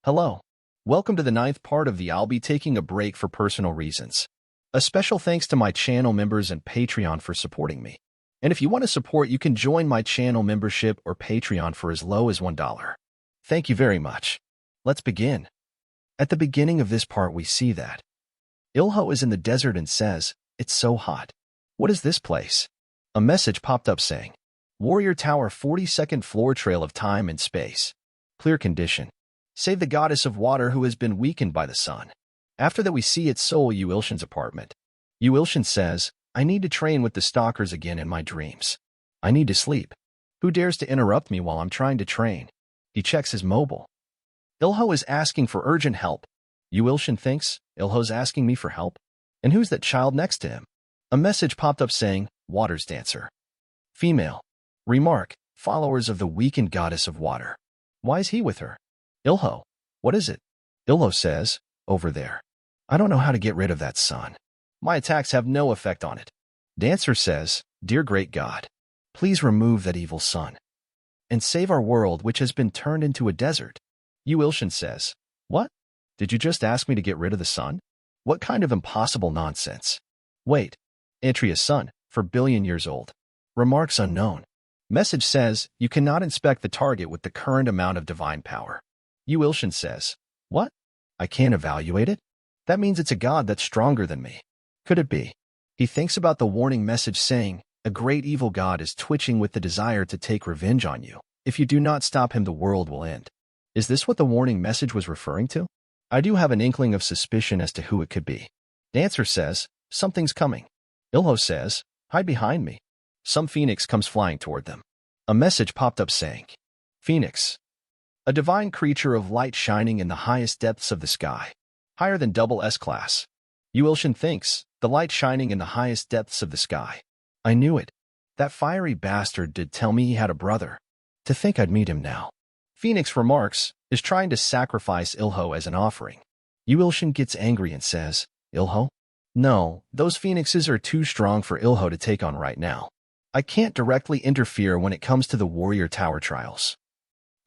Hello. Welcome to the 9th part of the I'll be taking a break for personal reasons. A special thanks to my channel members and Patreon for supporting me. And if you want to support, you can join my channel membership or Patreon for as low as $1. Thank you very much. Let's begin. At the beginning of this part, we see that Ilho is in the desert and says, "It's so hot. What is this place?" A message popped up saying, Warrior Tower 42nd floor trail of time and space. Clear condition. Save the goddess of water who has been weakened by the sun. After that we see it's Seoul Yuilshin's apartment. Yuilshin says, "I need to train with the stalkers again in my dreams. I need to sleep. Who dares to interrupt me while I'm trying to train?" He checks his mobile. Ilho is asking for urgent help. Yuilshin thinks, Ilho's asking me for help? And who's that child next to him? A message popped up saying, Water's dancer. Female. Remark, followers of the weakened goddess of water. Why is he with her? Ilho. What is it? Ilho says, over there. I don't know how to get rid of that sun. My attacks have no effect on it. Dancer says, Dear great God, please remove that evil sun and save our world which has been turned into a desert. Yuilshin says, What? Did you just ask me to get rid of the sun? What kind of impossible nonsense? Wait. Atreus' sun, for billion years old. Remarks unknown. Message says, you cannot inspect the target with the current amount of divine power. Yuilshin says, What? I can't evaluate it? That means it's a god that's stronger than me. Could it be? He thinks about the warning message saying, a great evil god is twitching with the desire to take revenge on you. If you do not stop him, the world will end. Is this what the warning message was referring to? I do have an inkling of suspicion as to who it could be. Dancer says, something's coming. Ilho says, hide behind me. Some phoenix comes flying toward them. A message popped up saying, Phoenix. A divine creature of light shining in the highest depths of the sky. Higher than double S class. Yuilshin thinks, the light shining in the highest depths of the sky. I knew it. That fiery bastard did tell me he had a brother. To think I'd meet him now. Phoenix remarks, is trying to sacrifice Ilho as an offering. Yuilshin gets angry and says, Ilho? No, those phoenixes are too strong for Ilho to take on right now. I can't directly interfere when it comes to the Warrior Tower trials.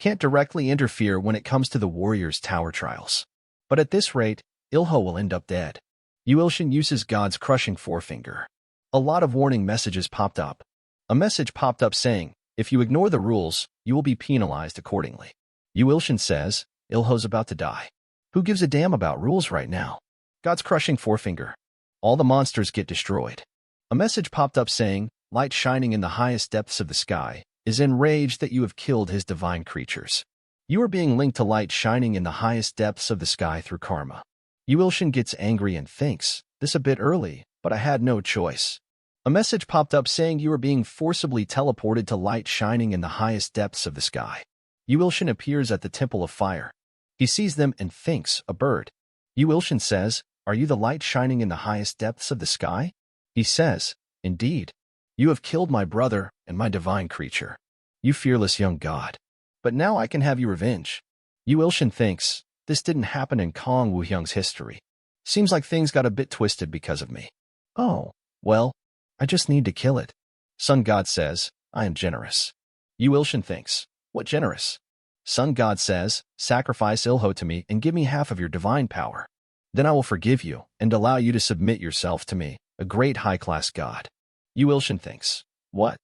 Can't directly interfere when it comes to the Warrior's Tower trials. But at this rate, Ilho will end up dead. Yuilshin uses God's crushing forefinger. A lot of warning messages popped up. A message popped up saying, if you ignore the rules, you will be penalized accordingly. Yuilshin says, Ilho's about to die. Who gives a damn about rules right now? God's crushing forefinger. All the monsters get destroyed. A message popped up saying, light shining in the highest depths of the sky, is enraged that you have killed his divine creatures. You are being linked to light shining in the highest depths of the sky through karma. Yuilshin gets angry and thinks, this a bit early, but I had no choice. A message popped up saying you are being forcibly teleported to light shining in the highest depths of the sky. Yuilshin appears at the Temple of Fire. He sees them and thinks, a bird. Yuilshin says, are you the light shining in the highest depths of the sky? He says, indeed. You have killed my brother and my divine creature. You fearless young god. But now I can have your revenge. Yuilshin thinks, this didn't happen in Kong Woohyung's history. Seems like things got a bit twisted because of me. Oh, well, I just need to kill it. Sun God says, I am generous. Yuilshin thinks, what generous? Sun God says, sacrifice Ilho to me and give me half of your divine power. Then I will forgive you and allow you to submit yourself to me, a great high-class god. Yuilshin thinks, what?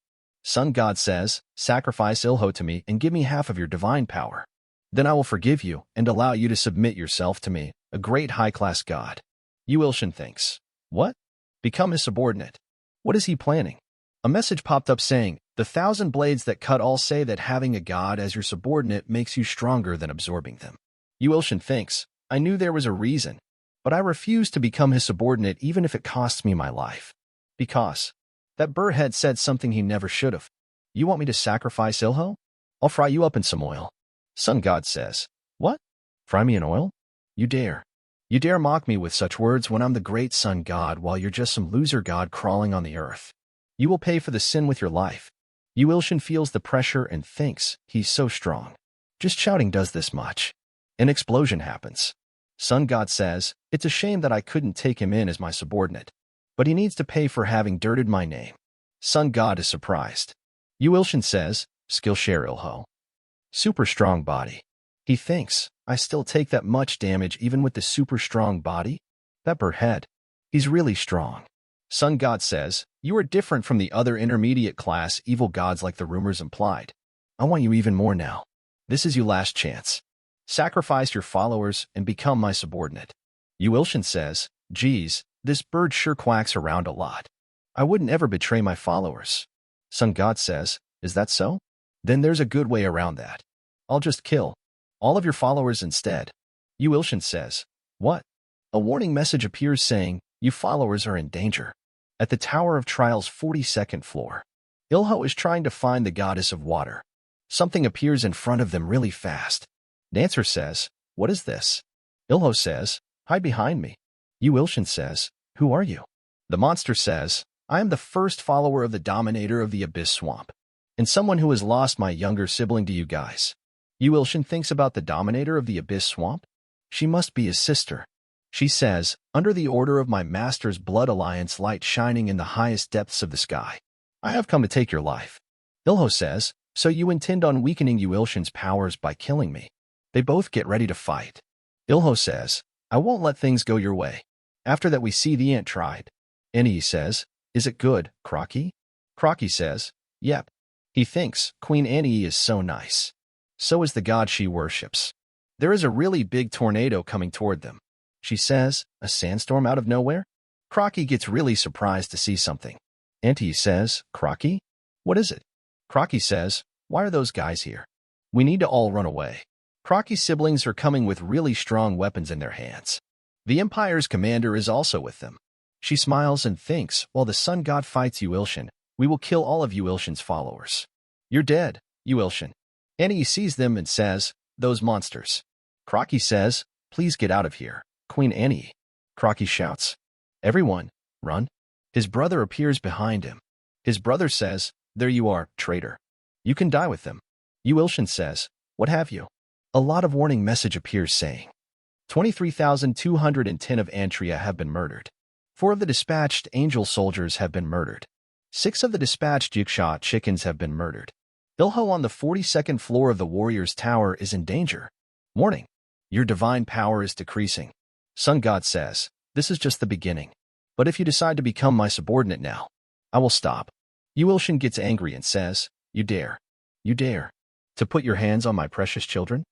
Sun God says, sacrifice Ilho to me and give me half of your divine power. Then I will forgive you and allow you to submit yourself to me, a great high-class god. Yuilshin thinks, what? Become his subordinate. What is he planning? A message popped up saying, the 1,000 blades that cut all say that having a god as your subordinate makes you stronger than absorbing them. Yuilshin thinks, I knew there was a reason, but I refuse to become his subordinate even if it costs me my life. Because that burrhead said something he never should have. You want me to sacrifice Ilho? I'll fry you up in some oil. Sun God says, what? Fry me in oil? You dare. You dare mock me with such words when I'm the great sun god while you're just some loser god crawling on the earth. You will pay for the sin with your life. Yuilshin feels the pressure and thinks, he's so strong. Just shouting does this much. An explosion happens. Sun God says, it's a shame that I couldn't take him in as my subordinate. But he needs to pay for having dirted my name. Sun God is surprised. Yuilshin says, Skillshare Ilho. Super strong body. He thinks, I still take that much damage even with the super strong body? That bird head. He's really strong. Sun God says, you are different from the other intermediate class evil gods like the rumors implied. I want you even more now. This is your last chance. Sacrifice your followers and become my subordinate. Yuilshin says, geez, this bird sure quacks around a lot. I wouldn't ever betray my followers. Sun God says, is that so? Then there's a good way around that. I'll just kill all of your followers instead. Yuilshin says, what? A warning message appears saying, you followers are in danger. At the Tower of Trial's 42nd floor, Ilho is trying to find the goddess of water. Something appears in front of them really fast. Dancer says, what is this? Ilho says, hide behind me. Yuilshin says, who are you? The monster says, I am the first follower of the Dominator of the Abyss Swamp, and someone who has lost my younger sibling to you guys. Yuilshin thinks about the Dominator of the Abyss Swamp. She must be his sister. She says, under the order of my master's blood alliance light shining in the highest depths of the sky, I have come to take your life. Ilho says, so you intend on weakening Yuilshin's powers by killing me. They both get ready to fight. Ilho says, I won't let things go your way. After that we see the ant tried. Annie says, is it good, Crocky? Crocky says, yep. He thinks Queen Annie is so nice. So is the god she worships. There is a really big tornado coming toward them. She says, a sandstorm out of nowhere? Crocky gets really surprised to see something. Auntie says, Crocky? What is it? Crocky says, why are those guys here? We need to all run away. Crocky's siblings are coming with really strong weapons in their hands. The Empire's commander is also with them. She smiles and thinks, while the sun god fights Yuilshin, we will kill all of Yuilshin's followers. You're dead, Yuilshin. Annie sees them and says, those monsters. Crocky says, please get out of here, Queen Annie. Crocky shouts, everyone, run. His brother appears behind him. His brother says, there you are, traitor. You can die with them. Yuilshin says, what have you? A lot of warning message appears saying, 23,210 of Antria have been murdered. 4 of the dispatched angel soldiers have been murdered. 6 of the dispatched Yiksha chickens have been murdered. Ilho on the 42nd floor of the warrior's tower is in danger. Warning. Your divine power is decreasing. Sun God says, this is just the beginning. But if you decide to become my subordinate now, I will stop. Yuilshin gets angry and says, you dare to put your hands on my precious children?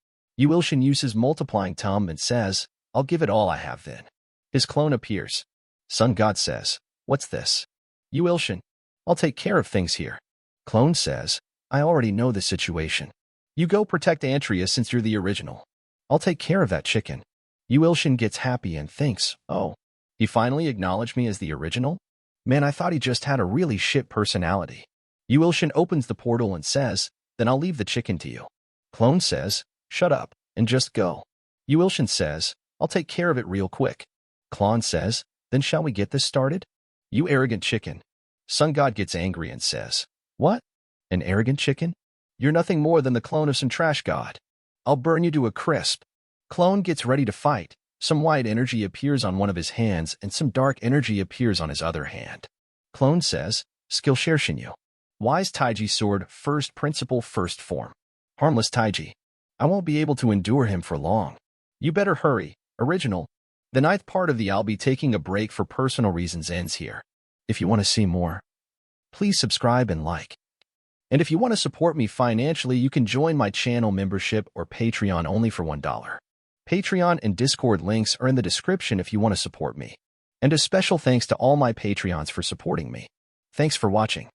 Yuilshin uses multiplying tum and says, I'll give it all I have then. His clone appears. Sun God says, what's this? Yuilshin, I'll take care of things here. Clone says, I already know the situation. You go protect Antria since you're the original. I'll take care of that chicken. Yuilshin gets happy and thinks, oh, he finally acknowledged me as the original? Man, I thought he just had a really shit personality. Yuilshin opens the portal and says, then I'll leave the chicken to you. Clone says, shut up and just go. Yuilshin says, I'll take care of it real quick. Clone says, then shall we get this started? You arrogant chicken. Sun God gets angry and says, what? An arrogant chicken? You're nothing more than the clone of some trash god. I'll burn you to a crisp. Clone gets ready to fight. Some white energy appears on one of his hands and some dark energy appears on his other hand. Clone says, Skillshare Shinyu. Wise Taiji Sword, first principle, first form. Harmless Taiji. I won't be able to endure him for long. You better hurry. Original. The 9th part of the I'll be taking a break for personal reasons ends here. If you want to see more, please subscribe and like. And if you want to support me financially, you can join my channel membership or Patreon only for $1. Patreon and Discord links are in the description if you want to support me. And a special thanks to all my Patreons for supporting me. Thanks for watching.